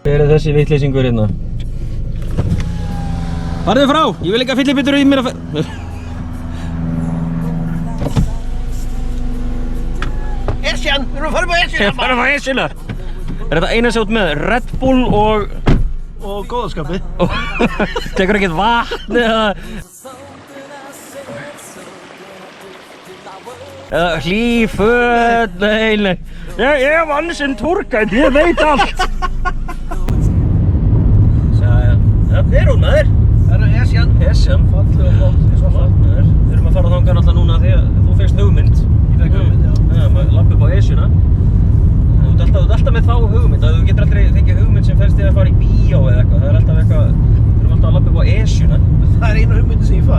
Hver þessi vitleysingur hérna? Farðu frá! Ég vil ekki að fyllibitur í mér að fer... Esjan! Við erum að fara á Esjuna! Ég fara á Esjuna! Er þetta eina sjátt með Red Bull og góðskapið. Tekur ekkert vatn eða hlý föt, nei. Ég vann sem túrgætt, ég veit allt. Þarna er hún maður. Það eru Esjan. Esjan. Falleg og flott, eins og flott. Við erum að fara þangað náttúrulega núna því að þú fékkst hugmynd. Ég fékk hugmynd, já. Já, maður lappa upp á Esjuna. Þú ert alltaf með þá hugmynd, þú getur aldrei fengið hugmynd sem felst í að fara í bíó eða eitthvað. Það er alltaf eitthvað, við erum alltaf að lappa upp á Esjuna. Það er eina hugmyndi sem ég fæ.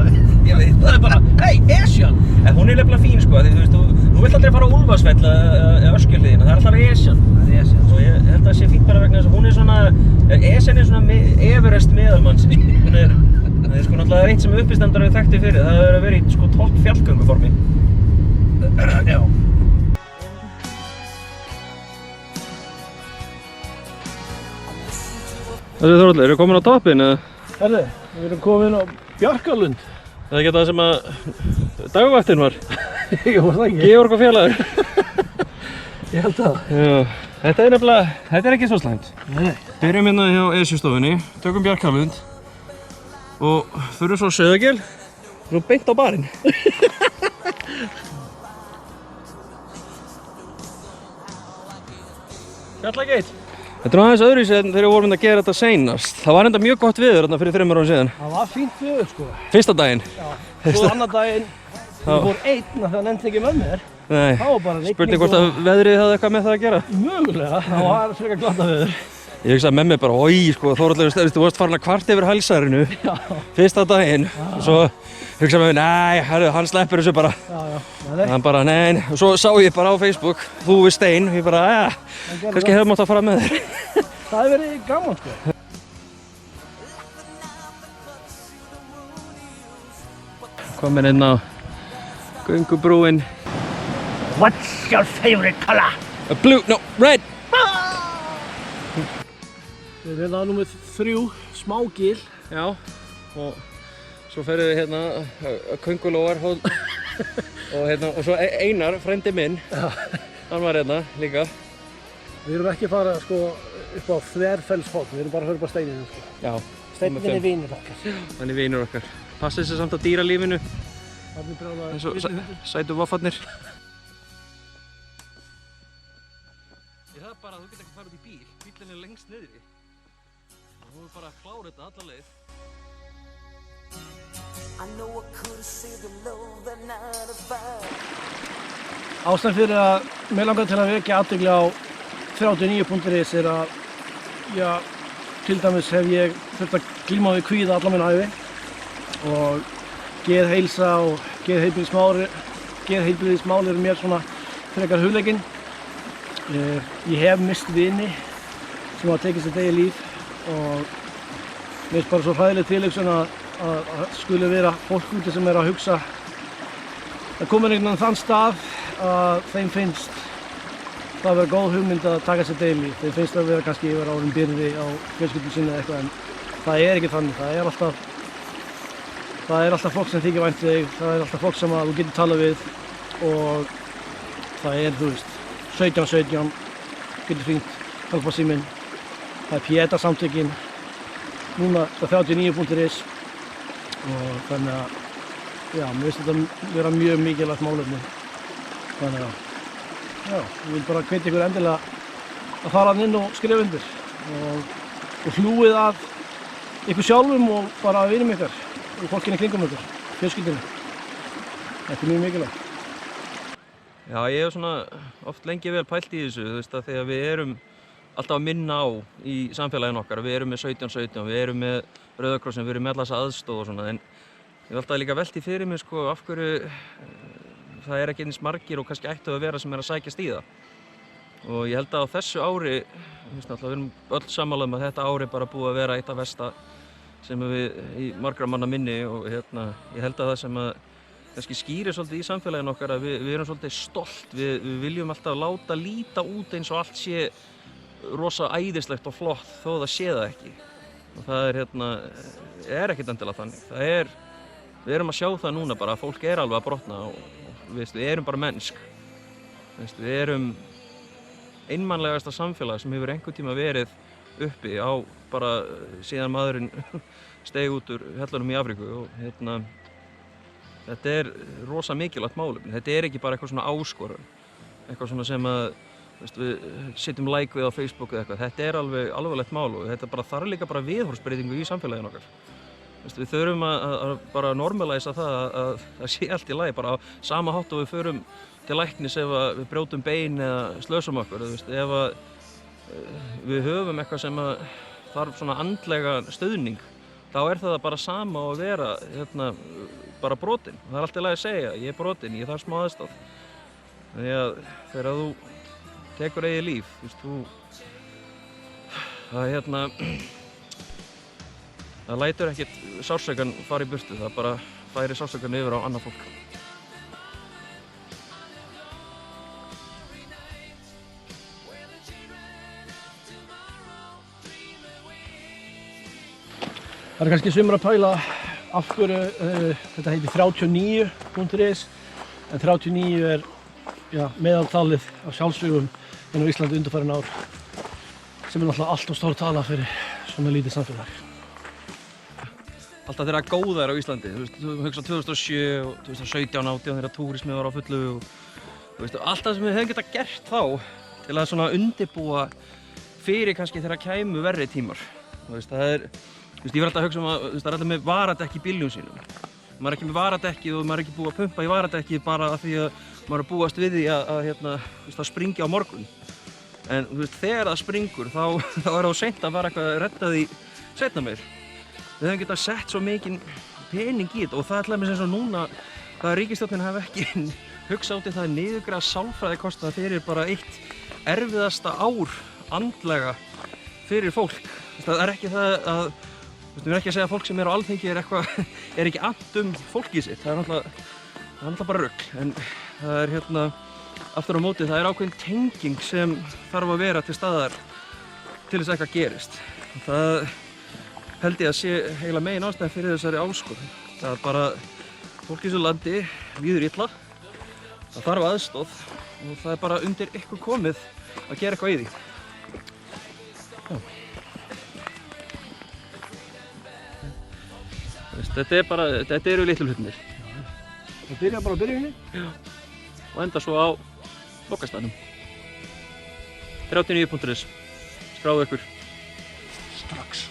Ég veit Það er bara, hei, Esjan! En hún er nefnilega fín sko, því þú veist, þú vilt aldrei fara á Úlfarsfell eða Öskjuhlíðina, það er alltaf Esjan. Það er Esjan. Og ég held að það sé fínt bara vegna þess að hún er svona, Esjan er svona Everest meðalmanns. Hún er sko náttúrulega eitt sem uppistandar við þekkti fyrir, það hefur verið í sko topp fjallgönguformi. Já. Þessi Þorvaldur, eru komin á toppinn eða? Herðu, við erum komin á Bjarkarlund. Það er ekki það sem að dagvaktin var. Jú, það ekki. Georg og félagur. Ég held það. Já, þetta er nefnilega, þetta er ekki svo slæmt. Nei. Byrjum hérna hjá Esjustofunni, tökum Bjarkarlund og förum svo Sauðagil og svo beint á barinn. Fjallageit. Þetta er aðeins öðruvísi en þegar við vorum að gera þetta seinast. Það var enda mjög gott viður þarna fyrir 3 árum síðan. Það var fínt viður, sko. Fyrsta daginn. Já. Svo annar daginn, ég fór einn að það nefndi ekki með mér. Nei, Það var bara rigning spurning hvort að veðrið hafði eitthvað með það að gera. Mögulega, það var frekar glata viður. Ég hugsaði með mig bara, oi, sko, Þórhallur, þú varst farin að kvart yfir hælsærinu fyrsta daginn og svo hugsaði með mig, nei, hann sleppur þessu bara. Já. Hann bara, nei, og svo sá ég bara á Facebook, þú við Stein, og ég bara, kannski hefðum átt að fara með þér. Það hefur verið gaman, sko. Komin inn á göngubrúin. What's your favorite color? Blue, no, red! Við erum á númer 3, Smágil. Já, og svo ferðum við hérna Köngulóar og svo Einar, frændi minn, hann var hérna líka. Við erum ekki að fara sko, upp á Þverfellshorn, við erum bara að höra upp á steininu. Sko. Já. Steininn er vinur okkar. Hann er vinur okkar. Passið sér samt á dýralífinu, eins og sætu vaffarnir. Ég það bara að þú getur ekki farið út í bíl, bílinn er lengst niðri. Þú er bara að klára þetta alla leið. Ástæðan fyrir að mig langar til að vekja athygli á 39.is er að, já, til dæmis hef ég þurft að glíma við kvíða alla mína ævi og geðheilsa og geðheilbrigðismál eru mér svona frekar hugleikinn. Ég hef mist vini sem hafa tekið sitt eigið líf og mér finnst bara svo hræðileg tilhugsun að skuli vera fólk úti sem er að hugsa að koma einhvern veginn þann stað að þeim finnst það að vera góð hugmynd að taka sitt eigið líf. Þeim finnst að vera kannski vera orðin byrði á fjölskyldu sinni eða eitthvað en það er ekki þannig. Það er alltaf fólk sem þykir vænt þig, það er alltaf fólk sem þú getur talað við og það er, þú veist, 1717 getur hringt, hjálpa síminn, það er Pieta-samtökin, núna það 39.is og þannig að, já, mér finnst þetta vera mjög mikilvægt málefni. Þannig að, já, ég vil bara hvetja ykkur endilega að fara inn og skrifa undir og hlúið að ykkur sjálfum og bara að vinum ykkar og fólkinu kringum ykkur, fjölskyldunni. Þetta er mjög mikilvægt. Já, ég hef svona oft lengi vel pælt í þessu, þú veist að þegar við erum alltaf að minna á í samfélaginu okkar, við erum með 1717, við erum með Rauða krossin, við erum með alla þessa aðstoð og svona, en ég hef alltaf líka velti fyrir mig sko af hverju það er ekki eins margir og kannski ættu að vera sem er að sækjast í það. Og ég held að á þessu ári, við erum öll sammála um að þetta ári bara búið að vera eitt af versta sem við í margra manna minni og ég held að það sem að kannski skýrir svolítið í samfélaginu okkar að við erum svolítið stolt, við viljum alltaf láta líta út eins og allt sé rosa æðislegt og flott þó það sé það ekki. Og það er ekkert endilega þannig. Við erum að sjá það núna bara að fólk alveg að brotna og við erum bara mennsk. Við erum einmannlegasta samfélag sem hefur einhvern tíma verið uppi á bara síðan maðurinn steig út úr hellunum í Afríku og þetta er rosa mikilvægt málefni. Þetta er ekki bara eitthvað svona áskorun, eitthvað svona sem að við setjum like við á Facebook eða eitthvað. Þetta er alveg alvarlegt mál og þetta þarf líka bara viðhorfsbreytingu í samfélaginu okkar. Við þurfum að bara normalæsa það að það sé allt í lagi, bara á sama hátt og við förum til læknis ef við brjótum bein eða slösum okkur. Ef við höfum eitthvað sem þarf svona andlega stöðning, þá er það bara sama og að vera bara brotinn. Það er allt í lagi að segja, ég er brotinn, ég þarf smá aðstoð. Þannig að þegar þú tekur eigið líf, það lætur ekkert sársaukann fara í burtu, það bara færir sársaukann yfir á annað fólk. Það er kannski sumir að pæla af hverju þetta heitir 39.is, en 39 meðaltalið af sjálfsvígum inn á Íslandi undanfarin ár, sem náttúrulega allt of stór tala fyrir svona lítið samfélag. Alltaf þeirra góðar á Íslandi, þú hugsa 2007 og 2017, 2018 þegar túrismi var á fullu og allt það sem við hefum getað gert þá til að svona undirbúa fyrir kannski þegar kæmu verri tímar. Ég var alltaf að hugsa að það er allir með varadekki í bílnum sínum. Maður er ekki með varadekki og maður er ekki búið að pumpa í varadekki bara af því að maður er að búast við því að springi á morgun. En þegar það springur þá er það seint að fara eitthvað að redda því seinna meir. Við höfum getað sett svo mikinn pening í þetta og það er eins og núna að ríkisstjórnin hafi ekki hugsað út í það að niðurgreiða sálfræðikostnað fyrir bara eitt erfiðasta ár andlega fyrir fólk. Það er ekki það að við erum ekki að segja að fólk sem á Alþingi er ekki annt fólkið sitt. Það er náttúrulega bara rugl. En það er aftur á móti, það er ákveðin tenging sem þarf að vera til staðar til þess að eitthvað gerist. Það held ég að sé heila megin ástæða fyrir þessari áskorun. Það er bara fólk í þessu landi líður illa, það þarf aðstoð og það er bara undir ykkur komið að gera eitthvað í því. Þetta eru litlu hlutirnir. Það byrja bara á byrjuninni? Já. Og enda svo á lokastaðnum. 39.is. Skráðu ykkur. Strax.